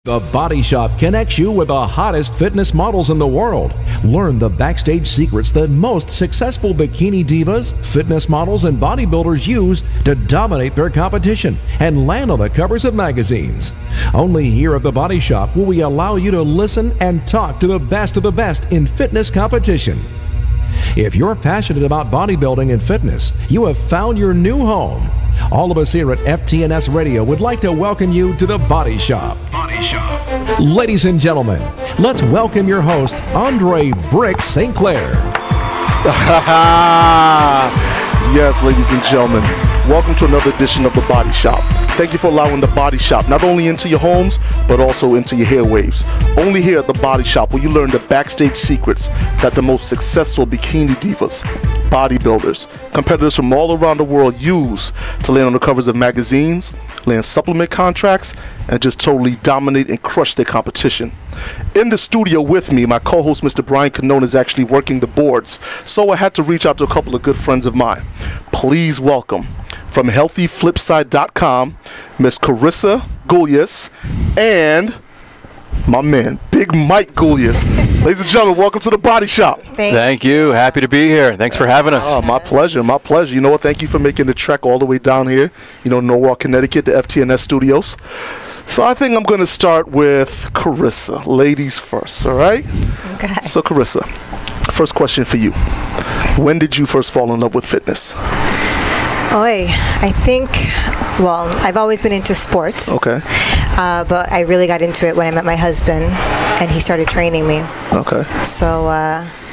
The Body Shop connects you with the hottest fitness models in the world. Learn the backstage secrets that most successful bikini divas, fitness models, and bodybuilders use to dominate their competition and land on the covers of magazines. Only here at The Body Shop will we allow you to listen and talk to the best of the best in fitness competition. If you're passionate about bodybuilding and fitness, you have found your new home. All of us here at FTNS Radio would like to welcome you to The Body Shop. Body Shop. Ladies and gentlemen, let's welcome your host, Andre Brick St. Clair. Yes, ladies and gentlemen, welcome to another edition of The Body Shop. Thank you for allowing The Body Shop not only into your homes, but also into your airwaves. Only here at The Body Shop will you learn the backstage secrets that the most successful bikini divas, bodybuilders, competitors from all around the world use to land on the covers of magazines, land supplement contracts, and just totally dominate and crush their competition. In the studio with me, my co-host Mr. Brian Canone is actually working the boards, so I had to reach out to a couple of good friends of mine. Please welcome, from HealthyFlipside.com, Miss Carissa Gulyas and my man, Big Mike Gulyas. Ladies and gentlemen, welcome to The Body Shop. Thank you. Happy to be here. Thanks for having us. Oh, my pleasure. My pleasure. You know what? Thank you for making the trek all the way down here, Norwalk, Connecticut, the FTNS studios. So I think I'm going to start with Carissa. Ladies first, all right? Okay. So Carissa, first question for you. When did you first fall in love with fitness? I think, well, I've always been into sports. Okay. But I really got into it when I met my husband, and he started training me. Okay. So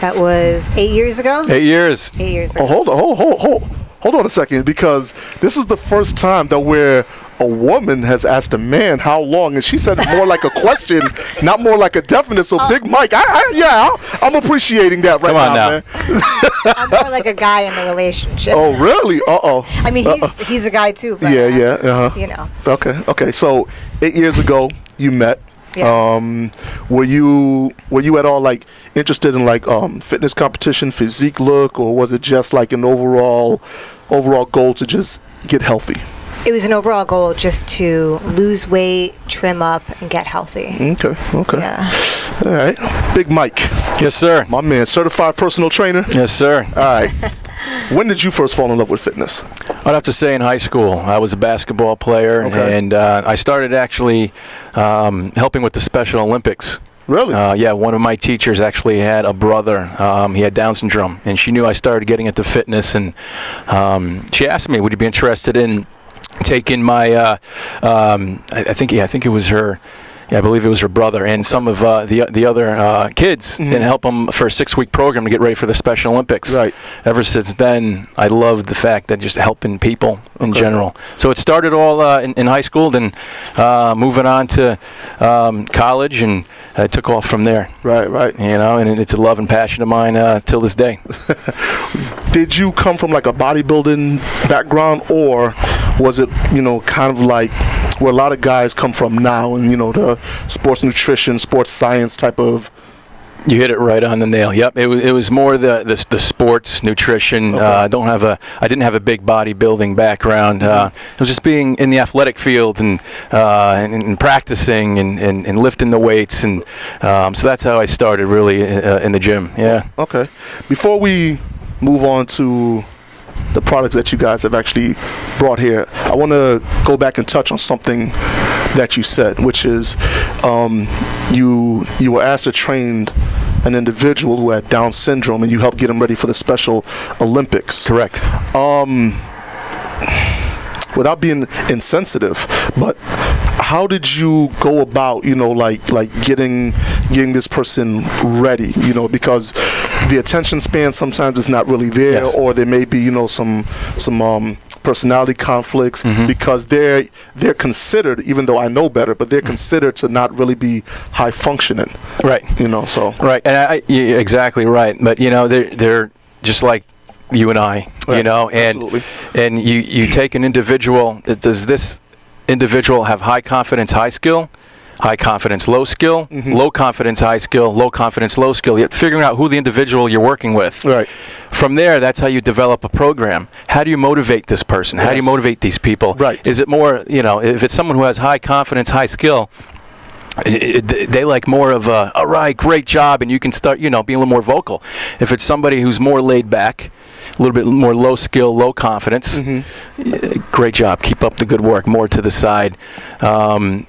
that was 8 years ago? 8 years. 8 years ago. Oh, hold on a second, because this is the first time that where a woman has asked a man how long, and she said it more like a question, not more like a definite. So Big Mike, I'm appreciating that right now, man. I'm more like a guy in the relationship. Oh, really? I mean, he's a guy too. But, Okay. So 8 years ago, you met. Yeah. Were you at all like interested in like fitness competition, physique look, or was it just like an overall goal to just get healthy? It was an overall goal just to lose weight, trim up, and get healthy. Okay. Yeah. All right. Big Mike. Yes, sir. My man, certified personal trainer. Yes, sir. All right. When did you first fall in love with fitness? I'd have to say in high school. I was a basketball player, and I started actually helping with the Special Olympics. Really? Yeah, one of my teachers actually had a brother. He had Down syndrome, and she knew I started getting into fitness, and she asked me, would you be interested in taking my, I think it was her. Yeah, I believe it was her brother and some of the other kids, and help them for a 6-week program to get ready for the Special Olympics. Right. Ever since then, I loved the fact that just helping people in general. So it started all in high school, then moving on to college, and I took off from there. Right. And it's a love and passion of mine till this day. Did you come from like a bodybuilding background, or was it, kind of like where a lot of guys come from now, and the sports nutrition, sports science type of? You hit it right on the nail. Yep, it was more the sports nutrition. Okay. I didn't have a big bodybuilding background. It was just being in the athletic field and practicing and lifting the weights, and so that's how I started really in the gym. Yeah. Okay. Before we move on to the products that you guys have actually brought here, I want to go back and touch on something that you said, which is you were asked to train an individual who had Down syndrome, and you helped get him ready for the Special Olympics. Correct. Without being insensitive, but how did you go about, like getting this person ready? Because the attention span sometimes is not really there, yes. Or there may be, some personality conflicts, because they're considered, even though I know better, but they're considered to not really be high functioning. Right. So. Right, and you're exactly right. But they're just like you and I, right. and you take an individual. Does this individual have high confidence, high skill? High confidence, low skill, low confidence, high skill, low confidence, low skill. You're figuring out who the individual you're working with. Right. From there, that's how you develop a program. How do you motivate this person? How do you motivate these people? Right. Is it more, if it's someone who has high confidence, high skill, they like more of a, all right, great job, and you can start, being a little more vocal. If it's somebody who's more laid back, a little bit more low skill, low confidence, great job, keep up the good work, more to the side. And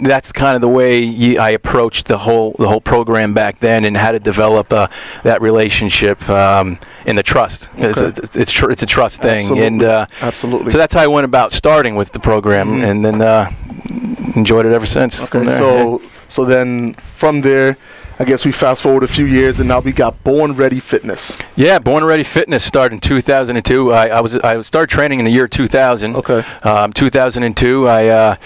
that's kind of the way I approached the whole program back then, and how to develop that relationship and the trust. Okay. It's a trust thing. Absolutely. And absolutely. So that's how I went about starting with the program, and then enjoyed it ever since. Okay, so then from there, I guess we fast forward a few years, and now we got Born Ready Fitness. Yeah, Born Ready Fitness started in 2002. I started training in the year 2000. Okay. 2002, I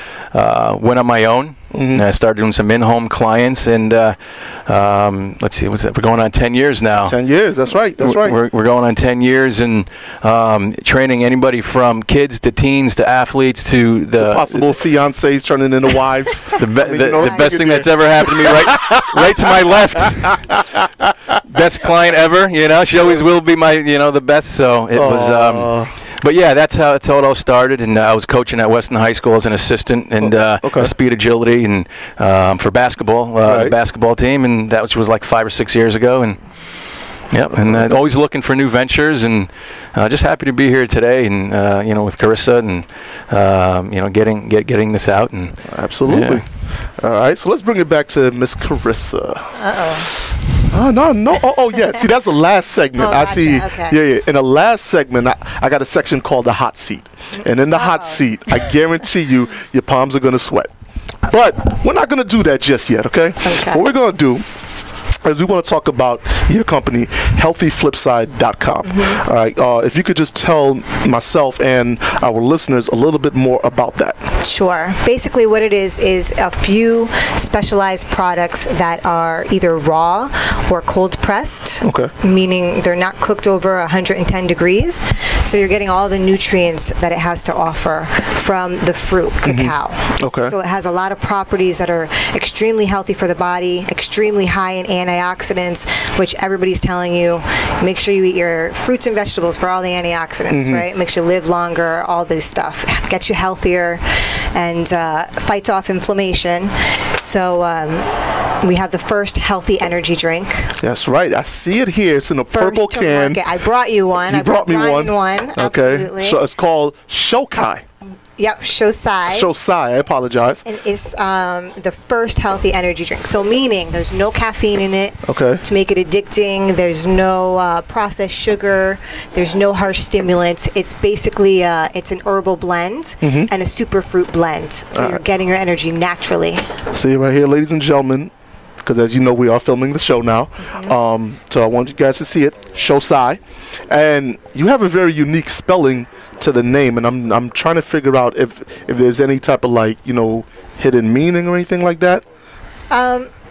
went on my own. And I started doing some in-home clients, and let's see, we're going on 10 years now. 10 years, that's right, that's right. We're going on 10 years, and training anybody from kids to teens to athletes to the possible fiancés turning into wives. The best thing that's ever happened to me, right to my left. Best client ever, she always will be my, the best. So it was. But yeah, that's how it all started, and I was coaching at Weston High School as an assistant, and speed, agility, and for basketball, the basketball team, and that was like 5 or 6 years ago, and and always looking for new ventures, and just happy to be here today, and with Carissa, and getting this out, and absolutely. Yeah. All right, so let's bring it back to Miss Carissa. Oh, no. Oh, yeah. See, that's the last segment. I see. Okay. Yeah. In the last segment, I got a section called the hot seat. And in the hot seat, I guarantee you, your palms are going to sweat. But we're not going to do that just yet, okay? What we're going to do is we want to talk about your company, healthyflipside.com. All right, if you could just tell myself and our listeners a little bit more about that. Sure. Basically what it is a few specialized products that are either raw or cold pressed, meaning they're not cooked over 110 degrees. So you're getting all the nutrients that it has to offer from the fruit, cacao. So it has a lot of properties that are extremely healthy for the body, extremely high in antioxidants, which everybody's telling you, make sure you eat your fruits and vegetables for all the antioxidants, right? Makes you live longer, all this stuff. Gets you healthier and fights off inflammation. So we have the first healthy energy drink. That's right. I see it here. It's in a purple can. I brought you one. You brought me one. Okay. Absolutely. So it's called Xocia. Yep, Xocia. Xocia, I apologize. And it's the first healthy energy drink. So meaning there's no caffeine in it to make it addicting. There's no processed sugar. There's no harsh stimulants. It's basically it's an herbal blend and a superfruit blend. So you're getting your energy naturally. See right here, ladies and gentlemen, because as you know, we are filming the show now. So I want you guys to see it, Xocia. And you have a very unique spelling to the name, and I'm trying to figure out if there's any type of hidden meaning or anything like that.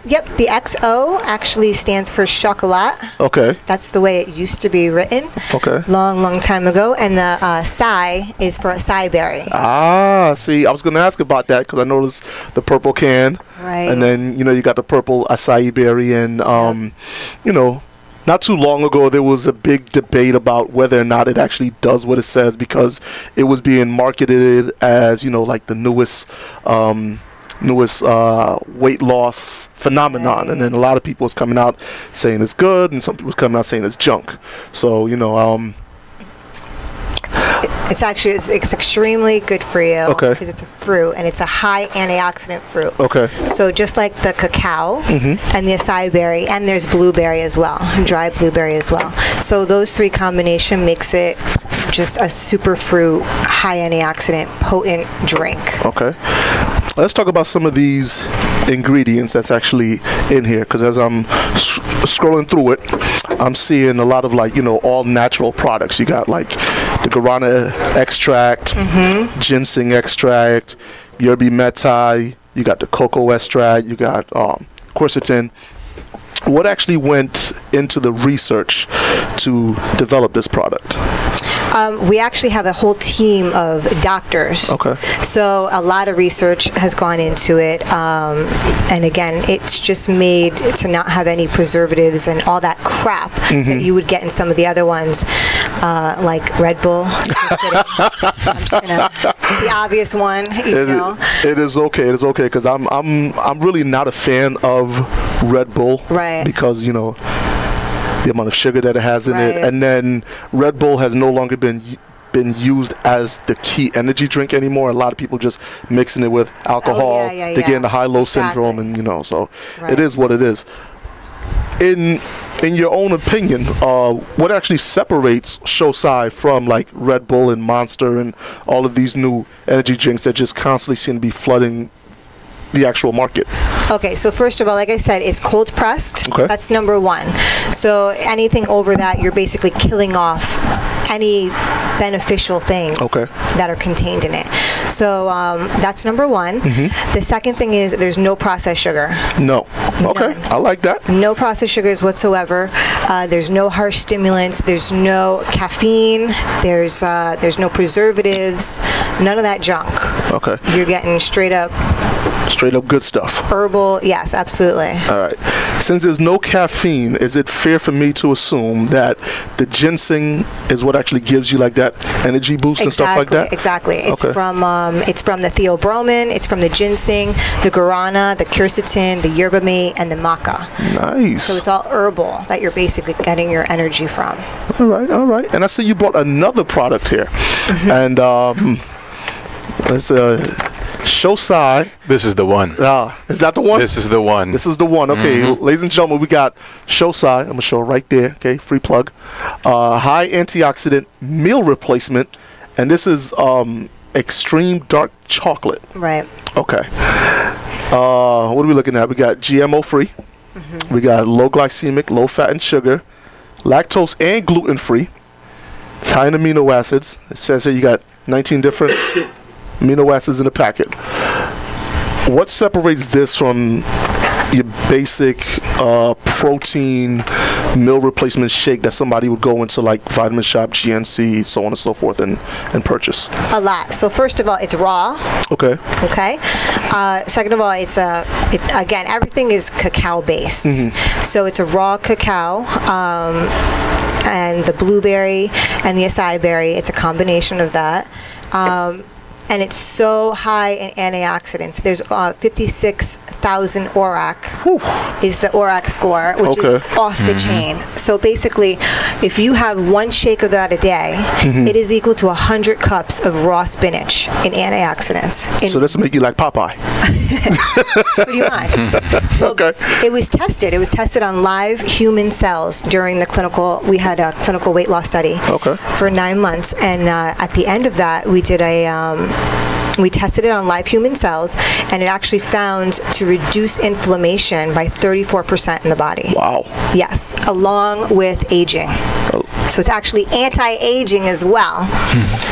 Yep, the XO actually stands for chocolat. Okay. That's the way it used to be written. Okay. Long time ago. And the acai is for acai berry. Ah, see, I was going to ask about that because I noticed the purple can. Right. And then, you got the purple acai berry, and, not too long ago, there was a big debate about whether or not it actually does what it says, because it was being marketed as, like the newest weight loss phenomenon. And then a lot of people was coming out saying it's good, and some people was coming out saying it's junk. So, it's actually it's extremely good for you because it's a fruit, and it's a high antioxidant fruit. So just like the cacao and the acai berry, and there's blueberry as well, dry blueberry as well. So those three combination makes it just a super fruit, high antioxidant, potent drink. Let's talk about some of these ingredients that's actually in here, because as I'm scrolling through it, I'm seeing a lot of all natural products. You got the guarana extract, ginseng extract, yerba mate, you got the cocoa extract, you got quercetin. What actually went into the research to develop this product? We actually have a whole team of doctors. So a lot of research has gone into it. And again, it's just made to not have any preservatives and all that crap that you would get in some of the other ones, like Red Bull. I'm just gonna the obvious one. You know. It is okay. It is okay because I'm really not a fan of Red Bull. Right. Because the amount of sugar that it has in it, and then Red Bull has no longer been used as the key energy drink anymore. A lot of people just mixing it with alcohol. They get in the high-low syndrome, and so it is what it is. In your own opinion, what actually separates Xocia from like Red Bull and Monster and all of these new energy drinks that just constantly seem to be flooding the actual market? Okay, so first of all, like I said, it's cold pressed. Okay. That's number one. So anything over that, you're basically killing off any beneficial things that are contained in it. So that's number one. The second thing is there's no processed sugar. No. Okay, I like that. No processed sugars whatsoever. There's no harsh stimulants. There's no caffeine. There's no preservatives. None of that junk. Okay. You're getting straight up good stuff. Herbal, yes, absolutely. All right. Since there's no caffeine, is it fair for me to assume that the ginseng is what actually gives you like that energy boost and stuff like that? Exactly. It's from the theobromine, it's from the ginseng, the guarana, the quercetin, the yerba mate, and the maca. Nice. So it's all herbal that you're basically getting your energy from. All right, all right. And I see you brought another product here, and it's Xocia. This is the one. Is that the one? This is the one. This is the one. Okay, ladies and gentlemen, we got Xocia. I'm gonna show it right there. Okay, free plug. High antioxidant meal replacement, and this is extreme dark chocolate. Right. Okay. What are we looking at? We got GMO free. We got low glycemic, low fat and sugar, lactose and gluten free. It's high in amino acids. It says here you got 19 different amino acids in the packet. What separates this from your basic protein meal replacement shake that somebody would go into like Vitamin Shop, GNC, so on and so forth and purchase? A lot. So first of all, it's raw. Okay. Okay. Second of all, it's again, everything is cacao based. So it's a raw cacao. And the blueberry and the acai berry, it's a combination of that. And it's so high in antioxidants. There's 56,000 ORAC is the ORAC score, which is off the chain. So basically, if you have one shake of that a day, it is equal to 100 cups of raw spinach in antioxidants. So this will make you like Popeye. Pretty much. Well, it was tested. It was tested on live human cells during the clinical. We had a clinical weight loss study for 9 months, and at the end of that, we did we tested it on live human cells, and it actually found to reduce inflammation by 34% in the body. Wow. Yes, along with aging. So it's actually anti-aging as well.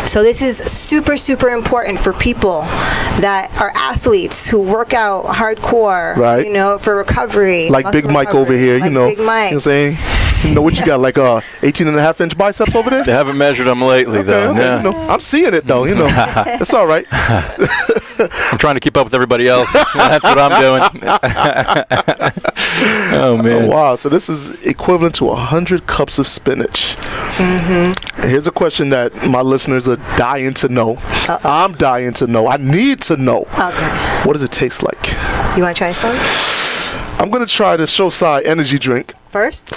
So this is super, super important for people that are athletes who work out hardcore, you know, for recovery. Like Big Mike over here, like you know. Big Mike. You know what I'm saying? You know what you got, like 18.5-inch biceps over there? They haven't measured them lately, though. Okay, you know, I'm seeing it, though. You know, it's all right. I'm trying to keep up with everybody else. That's what I'm doing. Oh, man. Oh, wow. So this is equivalent to 100 cups of spinach. Here's a question that my listeners are dying to know. I'm dying to know. I need to know. What does it taste like? You want to try some? I'm going to try the Xocia energy drink. First.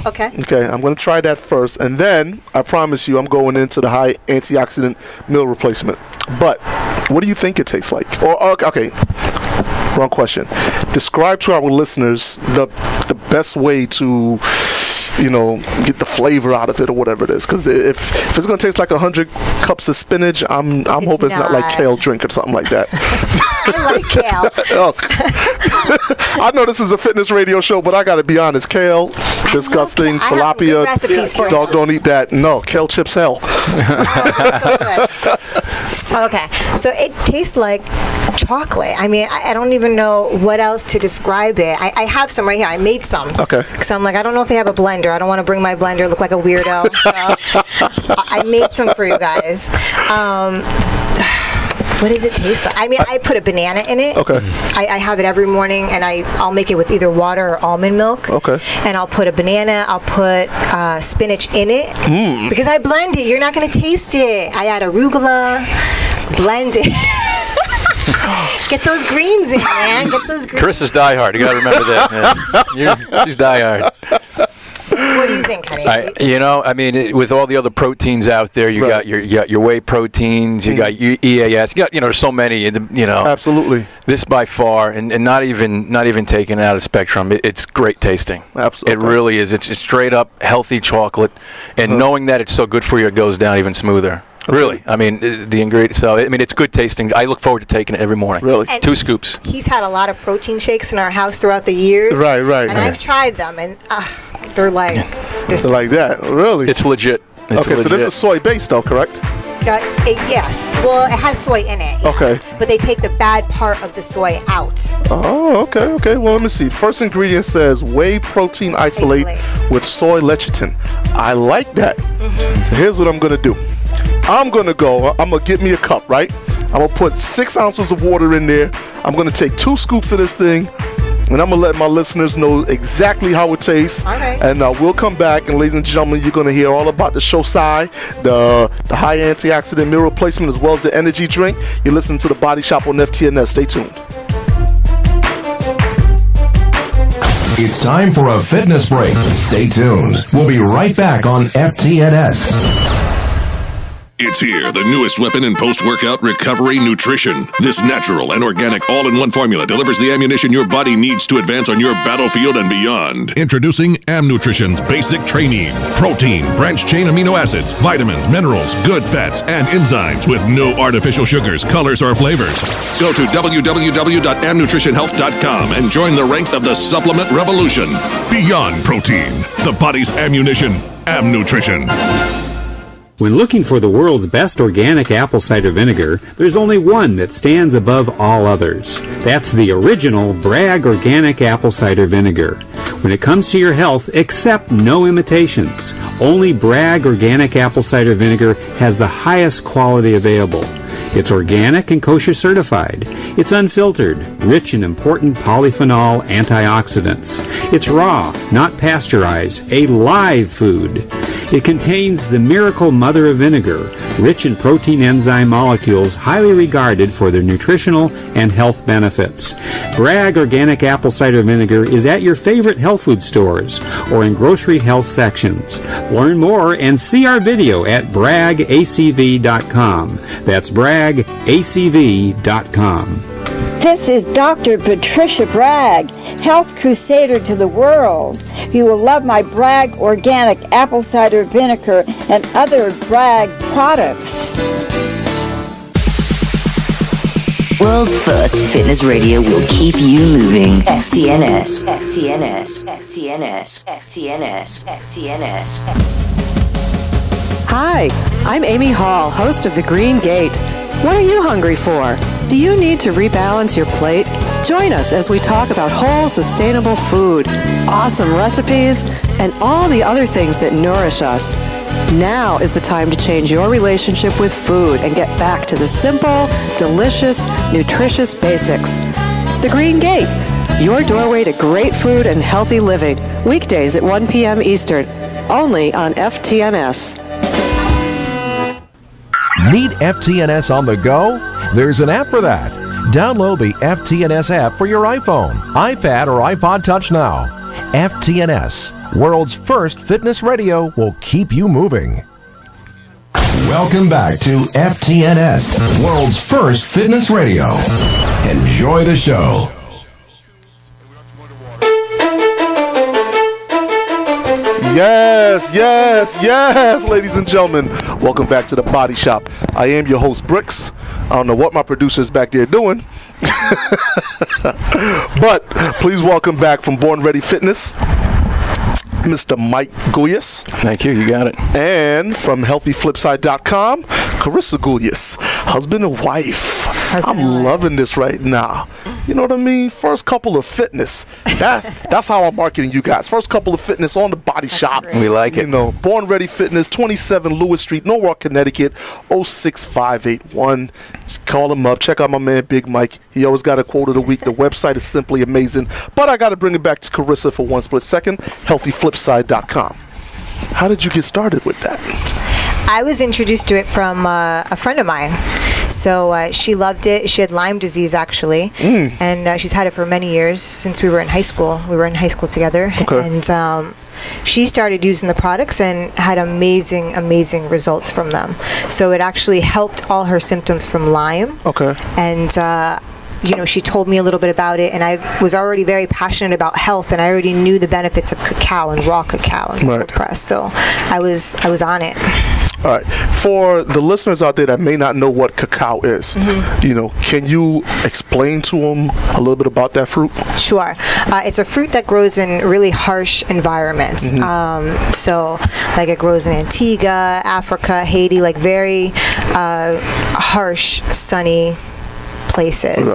Okay. Okay, I'm going to try that first. And then, I promise you, I'm going into the high antioxidant meal replacement. But, what do you think it tastes like? Okay, wrong question. Describe to our listeners the best way to, you know, get the flavor out of it or whatever it is. Because if it's going to taste like 100 cups of spinach, I'm hoping it's not like kale drink or something like that. I like kale. I know this is a fitness radio show, but I got to be honest. Kale, disgusting. Tilapia, dog don't eat that. No, kale chips hell. Okay, so it tastes like chocolate. I mean, I don't even know what else to describe it. I have some right here. I made some. Okay. Because I'm like, I don't know if they have a blender. I don't want to bring my blender, look like a weirdo. So I made some for you guys. What does it taste like? I mean, I put a banana in it. Okay. I have it every morning, and I'll make it with either water or almond milk. Okay. And I'll put a banana. I'll put spinach in it. Because I blend it. You're not going to taste it. I add arugula. blend it. Get those greens in, man. Get those greens. Chris is diehard. You got to remember that. She's diehard. What do you think, honey? With all the other proteins out there, you got your whey proteins, you got your EAS, you got there's so many, Absolutely. This by far, and not even taken out of spectrum, it's great tasting. Absolutely. It really is. It's straight up healthy chocolate, and knowing that it's so good for you, it goes down even smoother. Really, the ingredients. So it's good tasting. I look forward to taking it every morning. Really, and 2 scoops. He's had a lot of protein shakes in our house throughout the years. Right. And I've tried them, and they're like this. They're like that. Really, it's legit. So this is soy based, though, correct? Yes. Well, it has soy in it. Okay. But they take the bad part of the soy out. Oh, okay. Well, let me see. First ingredient says whey protein isolate with soy lecithin. I like that. So here's what I'm gonna do. I'm gonna get me a cup, right? I'm gonna put 6 ounces of water in there. I'm gonna take 2 scoops of this thing, and I'm gonna let my listeners know exactly how it tastes. All right. And we'll come back, and ladies and gentlemen, you're gonna hear all about the Xocia, the high antioxidant meal replacement, as well as the energy drink. You're listening to The Body Shop on FTNS. Stay tuned. It's time for a fitness break. Stay tuned. We'll be right back on FTNS. It's here, the newest weapon in post-workout recovery nutrition. This natural and organic all-in-one formula delivers the ammunition your body needs to advance on your battlefield and beyond. Introducing Nutrition's Basic Training. Protein, branched-chain amino acids, vitamins, minerals, good fats, and enzymes with no artificial sugars, colors, or flavors. Go to www.amnutritionhealth.com and join the ranks of the supplement revolution. Beyond protein, the body's ammunition, Nutrition. When looking for the world's best organic apple cider vinegar, there's only one that stands above all others. That's the original Bragg Organic Apple Cider Vinegar. When it comes to your health, accept no imitations. Only Bragg Organic Apple Cider Vinegar has the highest quality available. It's organic and kosher certified. It's unfiltered, rich in important polyphenol antioxidants. It's raw, not pasteurized, a live food. It contains the miracle mother of vinegar, rich in protein enzyme molecules highly regarded for their nutritional and health benefits. Bragg Organic Apple Cider Vinegar is at your favorite health food stores or in grocery health sections. Learn more and see our video at braggacv.com. That's braggacv.com. This is Dr. Patricia Bragg, health crusader to the world. You will love my Bragg Organic Apple Cider Vinegar and other Bragg products. World's first fitness radio will keep you moving. FTNS, FTNS, FTNS, FTNS, FTNS. Hi, I'm Amy Hall, host of The Green Gate. What are you hungry for? Do you need to rebalance your plate? Join us as we talk about whole, sustainable food, awesome recipes, and all the other things that nourish us. Now is the time to change your relationship with food and get back to the simple, delicious, nutritious basics. The Green Gate, your doorway to great food and healthy living. Weekdays at 1 p.m. Eastern, only on FTNS. Need FTNS on the go? There's an app for that. Download the FTNS app for your iPhone, iPad, or iPod Touch now. FTNS, world's first fitness radio, will keep you moving. Welcome back to FTNS, world's first fitness radio. Enjoy the show. Yes, ladies and gentlemen. Welcome back to The Body Shop. I am your host, Bricks. I don't know what my producer's back there doing. But please welcome back from Born Ready Fitness, Mr. Mike Guyas. Thank you, you got it. And from HealthyFlipside.com, Carissa Guyas, husband and wife. I'm loving this right now. You know what I mean? First couple of fitness. That's how I'm marketing you guys. First couple of fitness on The Body Shop. Great. We like it. You know, Born Ready Fitness, 27 Lewis Street, Norwalk, Connecticut, 06581. Call him up. Check out my man, Big Mike. He always got a quote of the week. The website is simply amazing. But I got to bring it back to Carissa for one split second. HealthyFlipside.com. How did you get started with that? I was introduced to it from a friend of mine. So she loved it. She had Lyme disease, actually, and she's had it for many years, since we were in high school. We were in high school together, and she started using the products and had amazing results from them. So it actually helped all her symptoms from Lyme. And you know, she told me a little bit about it, and I was already very passionate about health, and I already knew the benefits of cacao and raw cacao and cold press. So I was on it. All right. For the listeners out there that may not know what cacao is, you know, can you explain to them a little bit about that fruit? Sure. It's a fruit that grows in really harsh environments. So, like, it grows in Antigua, Africa, Haiti, like very harsh, sunny places.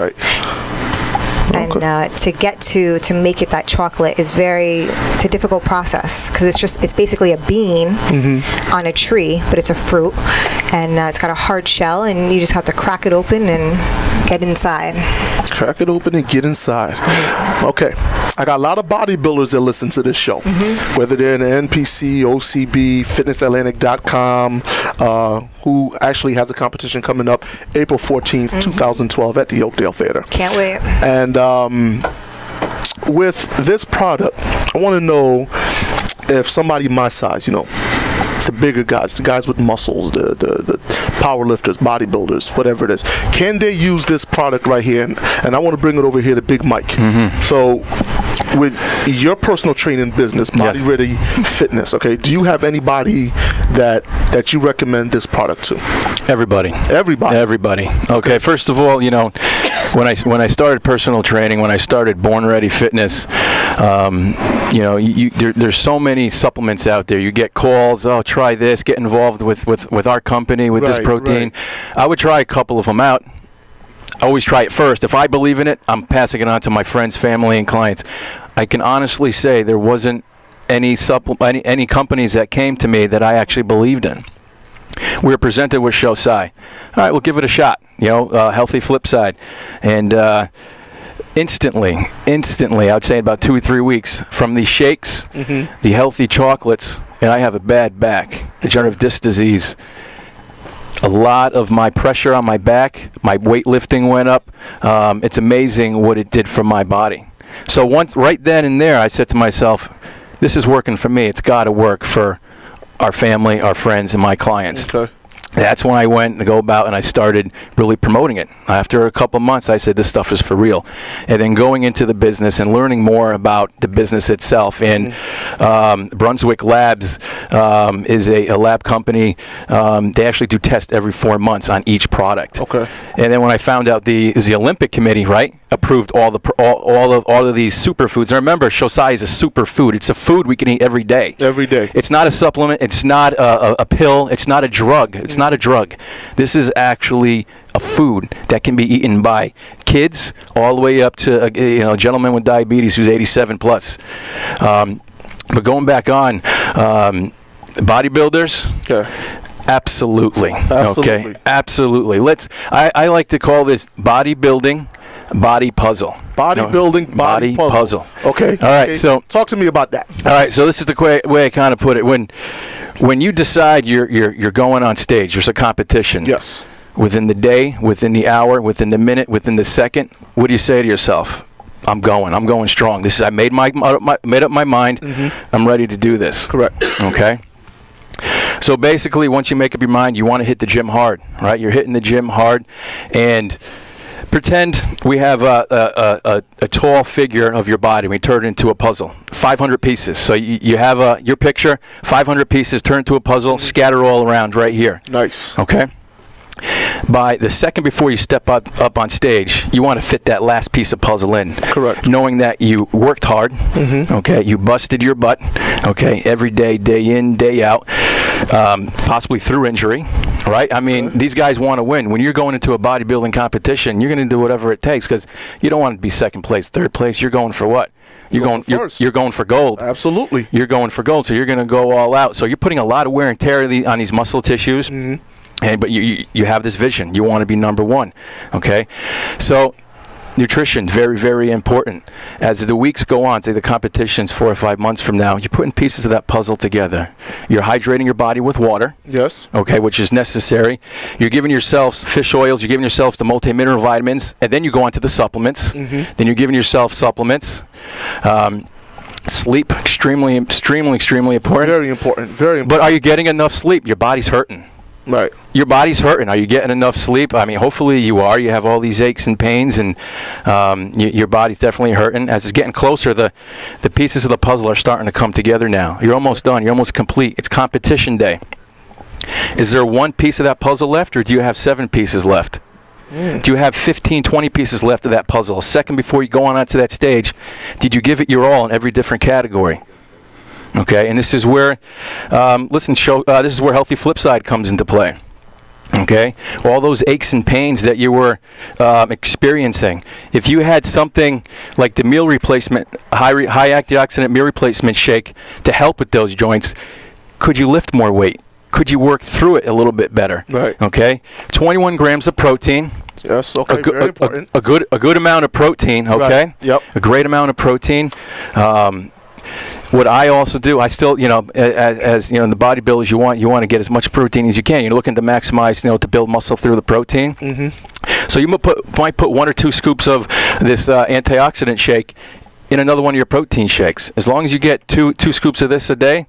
And to get to make it that chocolate is it's a difficult process, because it's basically a bean on a tree, but it's a fruit, and it's got a hard shell, and you just have to crack it open and get inside. Crack it open and get inside. Okay. I got a lot of bodybuilders that listen to this show, whether they're in the NPC, OCB, FitnessAtlantic.com, who actually has a competition coming up April 14th, 2012 at the Oakdale Theater. Can't wait. And with this product, I want to know if somebody my size, you know, the bigger guys, the guys with muscles, the power lifters, bodybuilders, whatever it is, can they use this product right here? And I want to bring it over here to Big Mike. So, with your personal training business, Body Ready Fitness, okay, do you have anybody that you recommend this product to? Everybody. Everybody. Okay, first of all, you know, when I started personal training, when I started Born Ready Fitness, you know, there's so many supplements out there. You get calls, oh, try this, get involved with our company, with this protein. I would try a couple of them out. I always try it first. If I believe in it, I'm passing it on to my friends, family, and clients. I can honestly say there wasn't any companies that came to me that I actually believed in. We were presented with Xocia. All right, we'll give it a shot. You know, healthy flip side. And instantly, I would say about 2 or 3 weeks, from the shakes, the healthy chocolates, and I have a bad back, degenerative disc disease. A lot of my pressure on my back, my weightlifting went up. It's amazing what it did for my body. So right then and there, I said to myself, this is working for me. It's got to work for our family, our friends, and my clients. That's when I went to go about and I started really promoting it. After a couple months, I said, this stuff is for real. And then going into the business and learning more about the business itself. And Brunswick Labs is a lab company. They actually do tests every 4 months on each product. And then when I found out the Olympic Committee, approved all of these superfoods. And remember, Xocia is a superfood. It's a food we can eat every day. It's not a supplement. It's not a pill. It's not a drug. It's not a drug. This is actually a food that can be eaten by kids all the way up to a gentleman with diabetes who's 87 plus. But going back on, bodybuilders. Absolutely. Okay. Absolutely. I like to call this bodybuilding body puzzle. Bodybuilding body puzzle. Okay. All right. So talk to me about that. All right. So this is the way I kind of put it. When you decide you're going on stage, there's a competition. Yes. Within the day, within the hour, within the minute, within the second, what do you say to yourself? I'm going strong. I made up my mind. I'm ready to do this. Correct. Okay. So basically, once you make up your mind, you want to hit the gym hard, right? You're hitting the gym hard, and pretend we have a tall figure of your body. We turn it into a puzzle. 500 pieces. So you have your picture, 500 pieces, turn into a puzzle, scatter all around right here. Nice. Okay? By the second before you step up on stage, you want to fit that last piece of puzzle in. Correct. Knowing that you worked hard, okay, you busted your butt, okay, every day, day in, day out, possibly through injury, right? I mean, these guys want to win. When you're going into a bodybuilding competition, you're going to do whatever it takes, because you don't want to be second place, third place. You're going for what? You're going for gold. Absolutely. You're going for gold, so you're going to go all out. So you're putting a lot of wear and tear on these muscle tissues. But you have this vision. You want to be number one, okay? So nutrition, very, very important. As the weeks go on, say the competition's 4 or 5 months from now, you're putting pieces of that puzzle together. You're hydrating your body with water. Yes. Okay, which is necessary. You're giving yourselves fish oils. You're giving yourselves the multi-mineral vitamins, and then you go on to the supplements. Then you're giving yourself supplements. Sleep, extremely important. Very important. Very important. But are you getting enough sleep? Your body's hurting. Right. Your body's hurting. Are you getting enough sleep? I mean, hopefully you are. You have all these aches and pains, and your body's definitely hurting. As it's getting closer, the pieces of the puzzle are starting to come together now. You're almost done. You're almost complete. It's competition day. Is there one piece of that puzzle left, or do you have 7 pieces left? Do you have 15, 20 pieces left of that puzzle? A second before you go on to that stage, did you give it your all in every different category? Okay, and this is where, this is where Healthy Flipside comes into play. Okay, all those aches and pains that you were experiencing. If you had something like the meal replacement, high antioxidant meal replacement shake to help with those joints, could you lift more weight? Could you work through it a little bit better? Right. Okay, 21 grams of protein. Yes. Okay. Very important. A good amount of protein. Okay. Right. Yep. A great amount of protein. What I also do, I still, as in the bodybuilders, you want to get as much protein as you can. You're looking to maximize, to build muscle through the protein. So you might put 1 or 2 scoops of this antioxidant shake in another one of your protein shakes. As long as you get two scoops of this a day,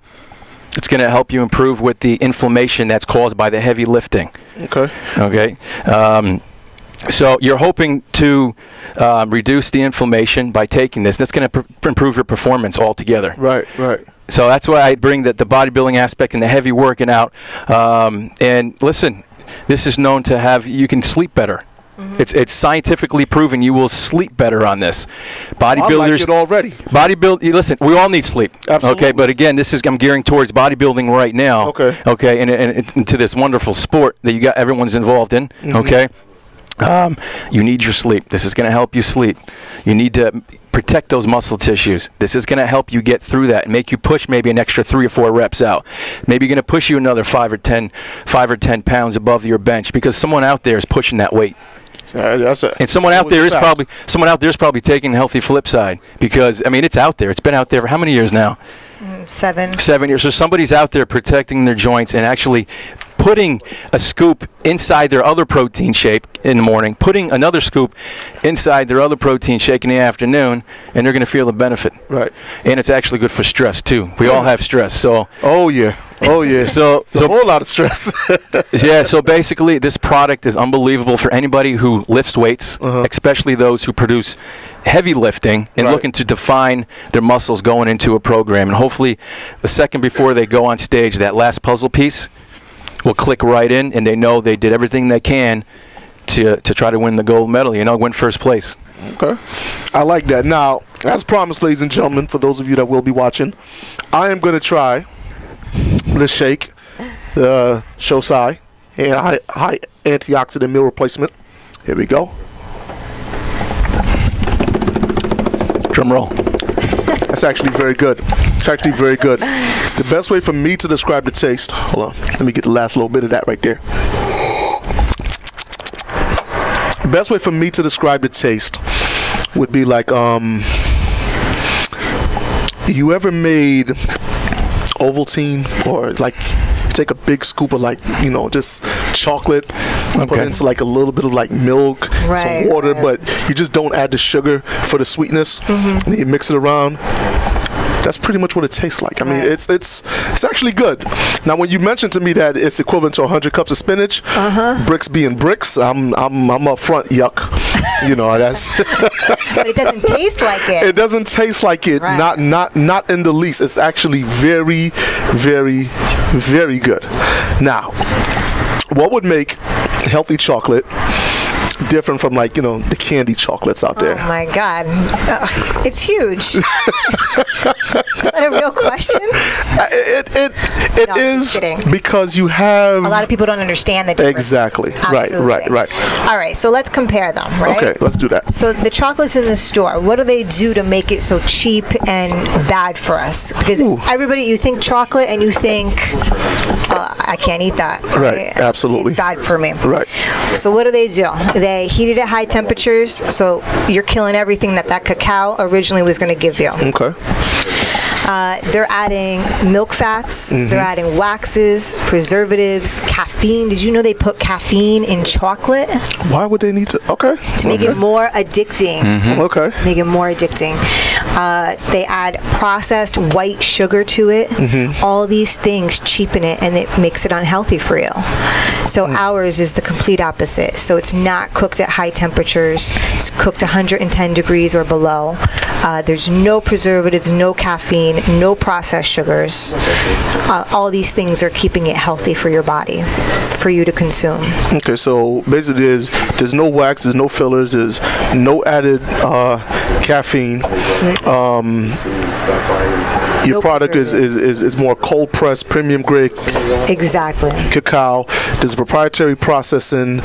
it's going to help you improve with the inflammation that's caused by the heavy lifting. Okay. Okay. So you're hoping to reduce the inflammation by taking this. That's going to improve your performance altogether. Right, right. So that's why I bring the bodybuilding aspect and the heavy working out. And listen, this is known to have, you can sleep better. It's scientifically proven you will sleep better on this. Bodybuilders, I like it already. Listen, we all need sleep. Absolutely. Okay, but again, I'm gearing towards bodybuilding right now. Okay. Okay, and to this wonderful sport that everyone's involved in. Okay. You need your sleep. This is going to help you sleep. You need to protect those muscle tissues. This is going to help you get through that and make you push maybe an extra 3 or 4 reps out. Maybe you're going to push you another 5 or 10 pounds above your bench because someone out there is pushing that weight. And someone out there is probably taking Healthy Flipside because it's out there. It's been out there for how many years now? 7. 7 years. So somebody's out there protecting their joints and actually putting a scoop inside their other protein shake in the morning, putting another scoop inside their other protein shake in the afternoon, and they're going to feel the benefit. Right. And it's actually good for stress too. We all have stress. So. Oh yeah. Oh yeah. So a whole lot of stress. Yeah. So basically, this product is unbelievable for anybody who lifts weights, especially those who produce heavy lifting and looking to define their muscles going into a program. And hopefully, the second before they go on stage, that last puzzle piece will click right in, and they know they did everything they can to try to win the gold medal. Win first place. Okay. I like that. Now, as promised, ladies and gentlemen, for those of you that will be watching, I am going to try the shake, the Xocia, and high antioxidant meal replacement. Here we go. Drum roll. That's actually very good. It's actually very good. The best way for me to describe the taste, hold on, let me get the last little bit of that right there. The best way for me to describe the taste would be like, you ever made Ovaltine, or like take a big scoop of just chocolate, put it into like a little bit of like milk, some water, but you just don't add the sugar for the sweetness, and you mix it around. That's pretty much what it tastes like. I mean, it's actually good. Now, when you mentioned to me that it's equivalent to 100 cups of spinach, bricks being bricks, I'm up front. Yuck. That's. But it doesn't taste like it. It doesn't taste like it. Right. Not in the least. It's actually very, very, very good. Now, what would make healthy chocolate different from the candy chocolates out there? Oh my God, it's huge. Is that a real question? It is, because you have a lot of people don't understand the difference. Exactly. Right. All right, so let's compare them. Right. Okay, let's do that. So the chocolates in the store, what do they do to make it so cheap and bad for us? Because everybody, you think chocolate and you think, I can't eat that. Right. Absolutely. It's bad for me. Right. So what do? They They heat it at high temperatures, so you're killing everything that cacao originally was going to give you. Okay. They're adding milk fats, they're adding waxes, preservatives, caffeine. Did you know they put caffeine in chocolate? Why would they need to? Okay. To make it more addicting. Okay. Make it more addicting. They add processed white sugar to it. All these things cheapen it, and it makes it unhealthy for you. So ours is the complete opposite. So it's not cooked at high temperatures. It's cooked 110 degrees or below. There's no preservatives, no caffeine, no processed sugars. All these things are keeping it healthy for your body, for you to consume. Okay, so basically there's no wax, there's no fillers, there's no added caffeine. Your product is more cold pressed, premium grade. Exactly. Cacao. There's proprietary processing.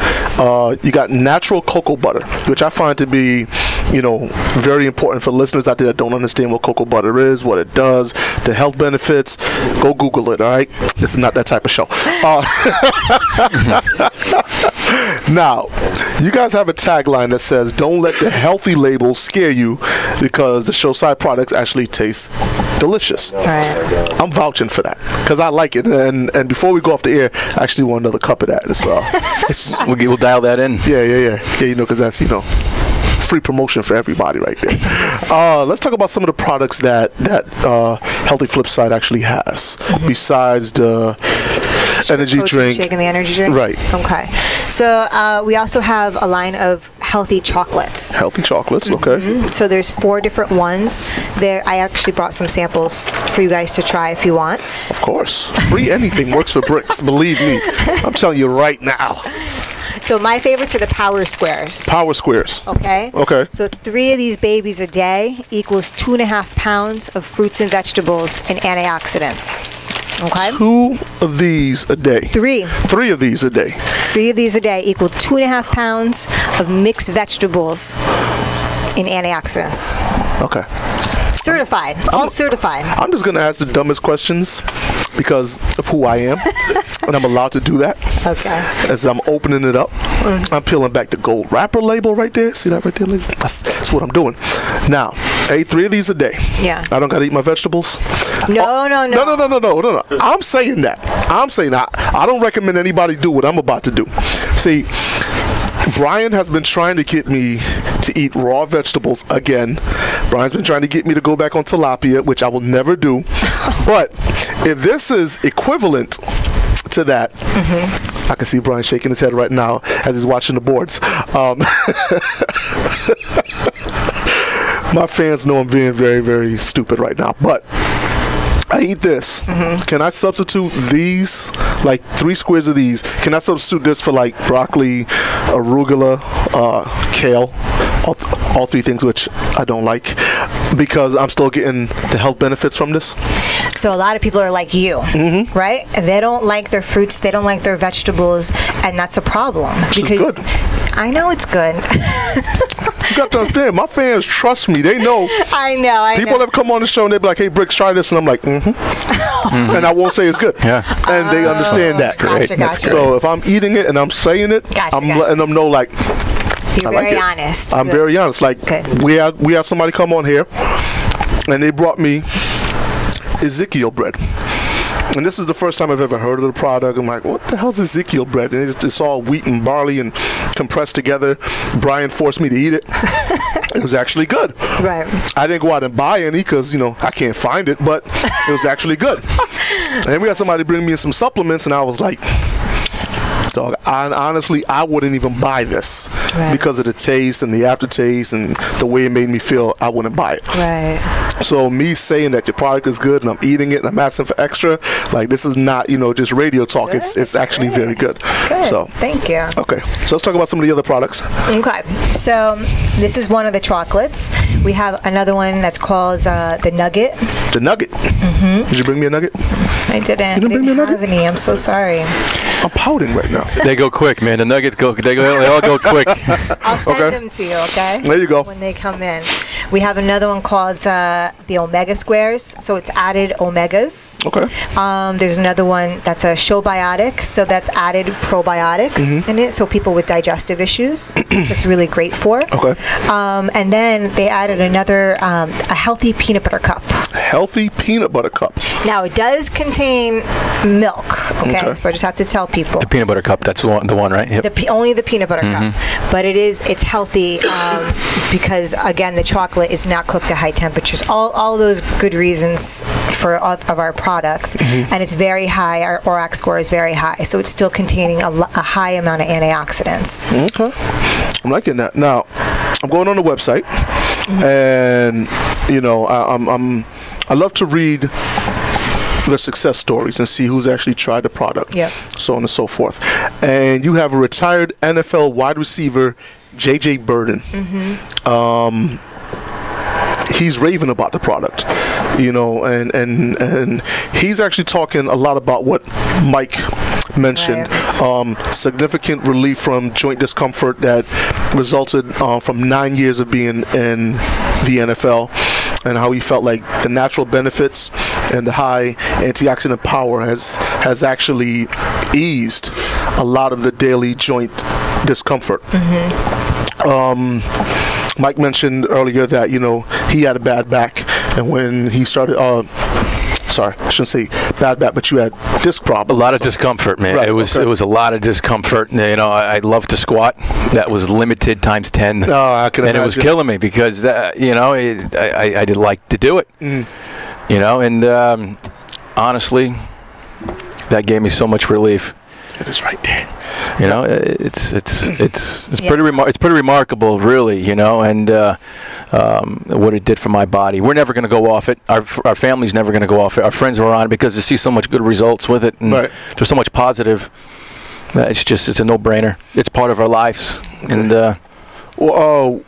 You got natural cocoa butter, which I find to be, very important for listeners out there that don't understand what cocoa butter is, what it does, the health benefits. Go Google it, all right? This is not that type of show. Now, you guys have a tagline that says, don't let the healthy label scare you, because the Xocia products actually taste delicious. Right. I'm vouching for that because I like it. And before we go off the air, I actually want another cup of that. We'll dial that in. Yeah, because that's, free promotion for everybody right there. Let's talk about some of the products that Healthy Flip Side actually has, besides the energy drink. Shake and the energy drink? Right. Okay. So we also have a line of healthy chocolates. Healthy chocolates, okay. So there's 4 different ones. I actually brought some samples for you guys to try if you want. Of course. Free anything works for bricks, believe me. I'm telling you right now. So my favorites are the Power Squares. Power Squares. Okay. Okay. So 3 of these babies a day equals 2.5 pounds of fruits and vegetables and antioxidants. Okay. 2 of these a day. 3. 3 of these a day. 3 of these a day equal 2.5 pounds of mixed vegetables and antioxidants. Okay. Certified. All certified. I'm just going to ask the dumbest questions because of who I am. And I'm allowed to do that. Okay. As I'm opening it up, I'm peeling back the gold wrapper label right there. See that right there, ladies? That's what I'm doing. Now, I eat 3 of these a day. Yeah. I don't got to eat my vegetables? No. No. I'm saying that. I don't recommend anybody do what I'm about to do. See, Brian has been trying to get me to eat raw vegetables again. Brian's been trying to get me to go back on tilapia, which I will never do. But if this is equivalent to that, I can see Brian shaking his head right now as he's watching the boards. My fans know I'm being very, very stupid right now, but I eat this. Can I substitute these, like 3 squares of these? Can I substitute this for like broccoli, arugula, kale, all 3 things which I don't like, because I'm still getting the health benefits from this? So a lot of people are like you, right? They don't like their fruits, they don't like their vegetables, and that's a problem. Because good. I know it's good. You got to understand, my fans trust me. They know. I know. People have come on the show and they be like, "Hey, Bricks, try this," and I'm like, and I won't say it's good. Yeah. And they understand that. Gotcha. So if I'm eating it and I'm saying it, I'm letting them know, like, you're very honest. I'm very honest. Like, we had somebody come on here, and they brought me Ezekiel bread. And this is the first time I've ever heard of the product. I'm like, what the hell's Ezekiel bread? And it's all wheat and barley and compressed together. Brian forced me to eat it. It was actually good. Right. I didn't go out and buy any because, I can't find it, but it was actually good. And then we had somebody bring me some supplements, and I was like, dog, honestly, I wouldn't even buy this because of the taste and the aftertaste and the way it made me feel. I wouldn't buy it. Right. So me saying that your product is good and I'm eating it and I'm asking for extra, like, this is not, just radio talk. Good. It's actually very good. Good. So thank you. Okay, so let's talk about some of the other products. Okay, so this is one of the chocolates. We have another one that's called the Nugget. The Nugget. Did you bring me a nugget? I didn't. You didn't bring me a nugget? Have any. I'm so sorry. I'm pouting right now. They go quick, man. The nuggets go. They all go quick. I'll send them to you, okay? There you go. When they come in. We have another one called the Omega Squares. So it's added omegas. Okay. There's another one that's a Showbiotic. So that's added probiotics in it. So people with digestive issues, it's really great for. Okay. And then they added another, a healthy peanut butter cup. Healthy peanut butter cup. Now it does contain milk. Okay. So I just have to tell people. The peanut butter cup. That's the one, right? Yep. Only the peanut butter cup, but it's healthy because again the chocolate is not cooked at high temperatures. All those good reasons for of our products, and it's very high. Our ORAC score is very high, so it's still containing a high amount of antioxidants. Okay, I'm liking that. Now I'm going on the website, and you know I love to read the success stories and see who's actually tried the product, so on and so forth. And you have a retired NFL wide receiver, J.J. Burden. He's raving about the product, you know, and he's actually talking a lot about what Mike mentioned, significant relief from joint discomfort that resulted from 9 years of being in the NFL, and how he felt like the natural benefits and the high antioxidant power has actually eased a lot of the daily joint discomfort. Mike mentioned earlier that, you know, he had a bad back, and when he started, sorry, I shouldn't say bad back, but you had disc problems. A lot of discomfort, man. Right, it was a lot of discomfort. You know, I love to squat. That was limited times 10. Oh, I can imagine. And it was killing me because, you know, I didn't like to do it. You know, and honestly, that gave me so much relief. It is right there. You know, it's pretty remarkable, really. You know, and what it did for my body. We're never going to go off it. Our family's never going to go off it. Our friends were on it because they see so much good results with it, and there's so much positive. It's a no-brainer. It's part of our lives. Okay. And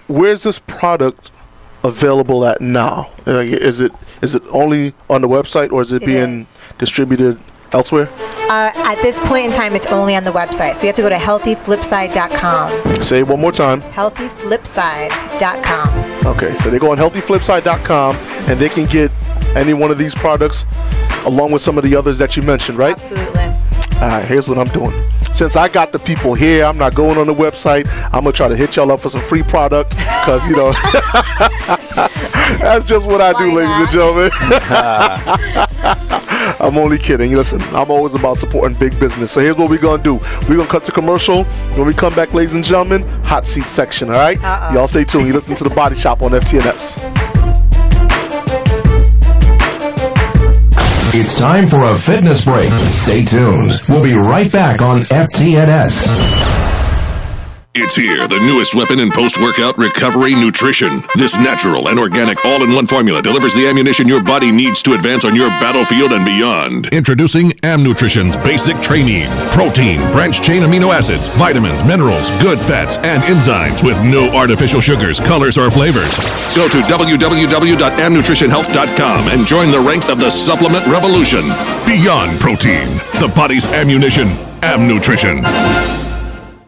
where's this product available at now? Is it only on the website, or is it being distributed elsewhere? At this point in time, it's only on the website. So you have to go to healthyflipside.com. Say it one more time. healthyflipside.com. Okay, so they go on healthyflipside.com, and they can get any one of these products along with some of the others that you mentioned, right? Absolutely. All right, here's what I'm doing. Since I got the people here, I'm not going on the website. I'm going to try to hit y'all up for some free product because, you know, that's just what I do, ladies and gentlemen. I'm only kidding. Listen, I'm always about supporting big business. So here's what we're going to do. We're going to cut to commercial. When we come back, ladies and gentlemen, hot seat section, all right? Y'all stay tuned. You listen to The Body Shop on FTNS. It's time for a fitness break. Stay tuned. We'll be right back on FTNS. It's here, the newest weapon in post-workout recovery nutrition. This natural and organic all-in-one formula delivers the ammunition your body needs to advance on your battlefield and beyond. Introducing Nutrition's Basic Trainine. Protein, branched-chain amino acids, vitamins, minerals, good fats, and enzymes with no artificial sugars, colors, or flavors. Go to www.amnutritionhealth.com and join the ranks of the supplement revolution. Beyond protein, the body's ammunition. Nutrition.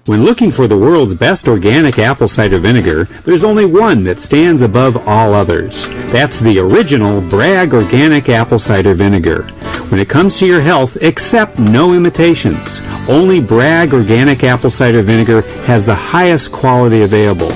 When looking for the world's best organic apple cider vinegar, there's only one that stands above all others. That's the original Bragg Organic Apple Cider Vinegar. When it comes to your health, accept no imitations. Only Bragg Organic Apple Cider Vinegar has the highest quality available.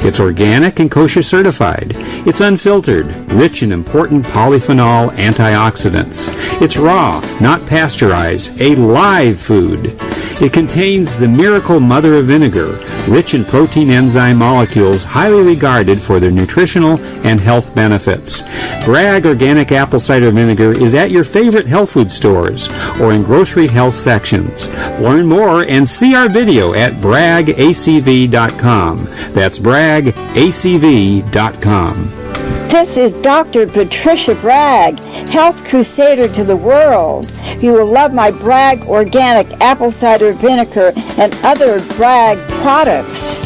It's organic and kosher certified. It's unfiltered, rich in important polyphenol antioxidants. It's raw, not pasteurized, a live food. It contains the miracle mother of vinegar, rich in protein enzyme molecules highly regarded for their nutritional and health benefits. Bragg Organic Apple Cider Vinegar is at your favorite health food stores or in grocery health sections. Learn more and see our video at braggacv.com. That's braggacv.com. This is Dr. Patricia Bragg, health crusader to the world. You will love my Bragg Organic Apple Cider Vinegar and other Bragg products.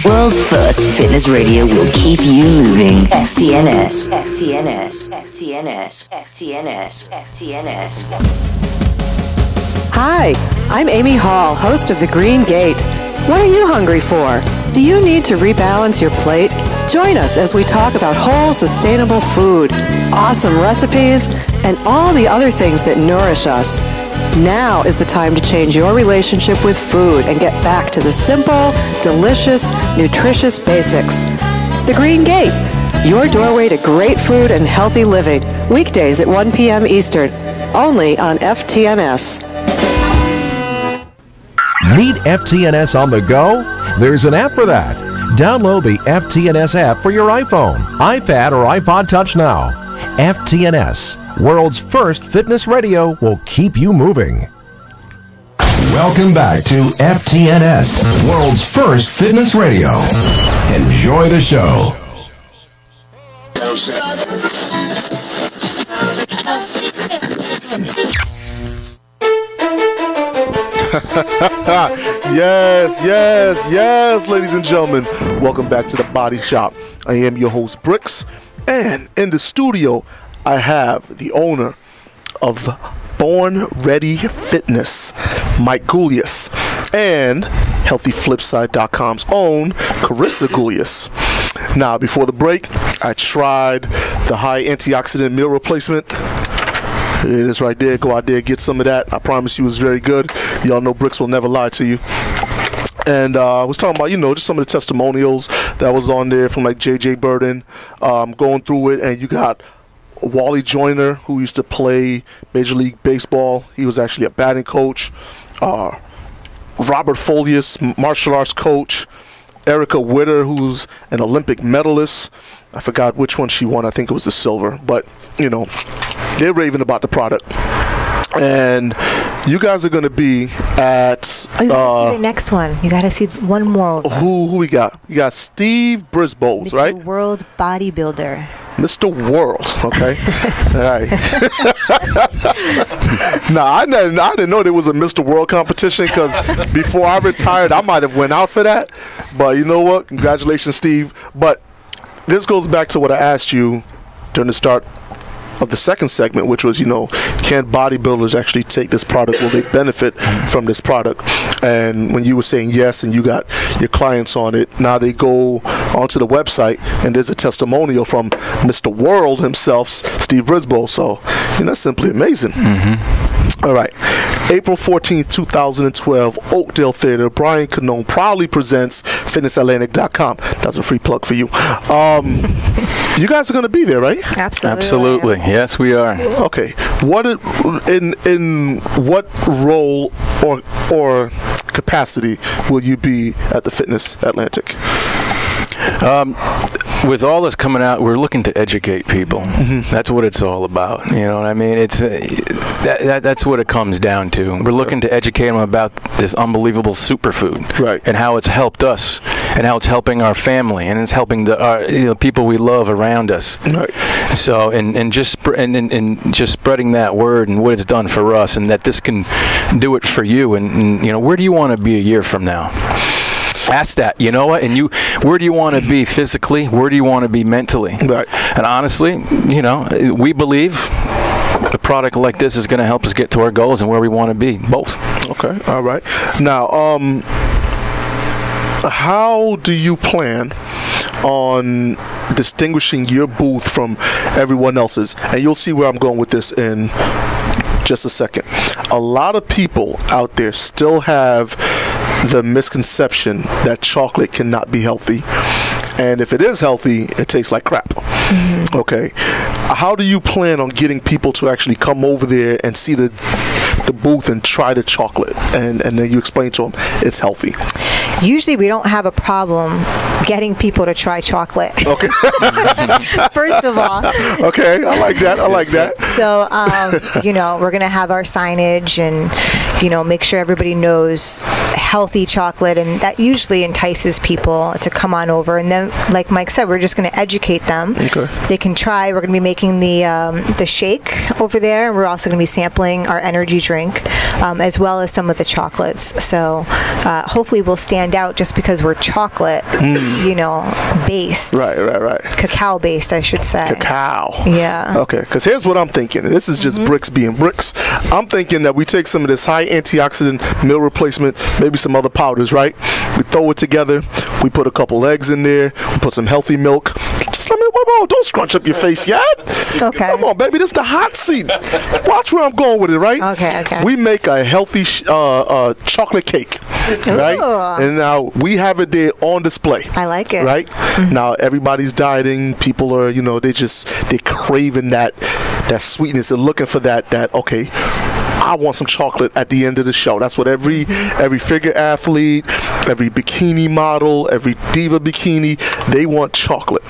World's first fitness radio will keep you moving. FTNS, FTNS, FTNS, FTNS, FTNS. Hi, I'm Amy Hall, host of The Green Gate. What are you hungry for? Do you need to rebalance your plate? Join us as we talk about whole, sustainable food, awesome recipes, and all the other things that nourish us. Now is the time to change your relationship with food and get back to the simple, delicious, nutritious basics. The Green Gate, your doorway to great food and healthy living. Weekdays at 1 p.m. Eastern, only on FTNS. Need FTNS on the go? There's an app for that. Download the FTNS app for your iPhone, iPad, or iPod Touch now. FTNS, world's first fitness radio, will keep you moving. Welcome back to FTNS, world's first fitness radio. Enjoy the show. Yes, ladies and gentlemen. Welcome back to the Body Shop. I am your host, Bricks, and in the studio, I have the owner of Born Ready Fitness, Mike Gulius, and HealthyFlipside.com's own Carissa Gulius. Now, before the break, I tried the high antioxidant meal replacement. It is right there. Go out there, get some of that. I promise you it's very good. Y'all know Bricks will never lie to you. And I was talking about, just some of the testimonials that was on there from like J.J. Burden, going through it. And you got Wally Joyner, who used to play Major League Baseball. He was actually a batting coach. Robert Folius, martial arts coach. Erica Witter, who's an Olympic medalist. I forgot which one she won. I think it was the silver. But, they're raving about the product. And you guys are going to be at... you got to see the next one. You got to see one more. Who we got? We got Steve Brisboes, right? Mr. World Bodybuilder. Mr. World, okay. All right. Nah, I didn't know there was a Mr. World competition, because before I retired, I might have went out for that. But you know what? Congratulations, Steve. But this goes back to what I asked you during the start of the second segment, which was, can bodybuilders actually take this product? Will they benefit from this product? And when you were saying yes, and you got your clients on it, now they go onto the website, and there's a testimonial from Mr. World himself, Steve Brisboe. So, that's simply amazing. Mm-hmm. All right. April 14th, 2012, Oakdale Theater. Brian Canone proudly presents FitnessAtlantic.com. That's a free plug for you. You guys are going to be there, right? Absolutely. Yes, we are. Okay. In what role or capacity will you be at the Fitness Atlantic? With all this coming out, we're looking to educate people. Mm-hmm. That's what it's all about. You know what I mean? It's that's what it comes down to. We're looking to educate them about this unbelievable superfood, right? And how it's helped us, and how it's helping our family, and it's helping the people we love around us. Right. So, and just spreading that word and what it's done for us, and that this can do it for you. And where do you want to be a year from now? Ask that, you know what? And where do you want to be physically? Where do you want to be mentally? Right. And honestly, we believe a product like this is going to help us get to our goals and where we want to be, both. Okay, all right. Now, how do you plan on distinguishing your booth from everyone else's? And you'll see where I'm going with this in just a second. A lot of people out there still have the misconception that chocolate cannot be healthy, and if it is healthy, it tastes like crap. Mm-hmm. Okay, how do you plan on getting people to actually come over there and see the booth and try the chocolate, and then you explain to them it's healthy? Usually we don't have a problem getting people to try chocolate. Okay. First of all. Okay, I like that. So, we're going to have our signage and, make sure everybody knows healthy chocolate, and that usually entices people to come on over. And then, like Mike said, we're just going to educate them. Okay. They can try. We're going to be making the shake over there, and we're also going to be sampling our energy drink, as well as some of the chocolates. So, hopefully we'll stand out just because we're chocolate, based. Right. Cacao based, I should say. Cacao. Yeah. Okay, because here's what I'm thinking. This is just Bricks being Bricks. I'm thinking that we take some of this high antioxidant meal replacement, maybe some other powders, right? We throw it together. We put a couple eggs in there. We put some healthy milk. Just let me, whoa, don't scrunch up your face yet. Okay. Come on, baby, this is the hot seat. Watch where I'm going with it, right? Okay. We make a healthy chocolate cake, right? Ooh. And now we have it there on display. I like it. Right? Now everybody's dieting. People are, they're craving that sweetness. They're looking for that. Okay, I want some chocolate at the end of the show. That's what every figure athlete, every bikini model, every diva bikini, they want chocolate.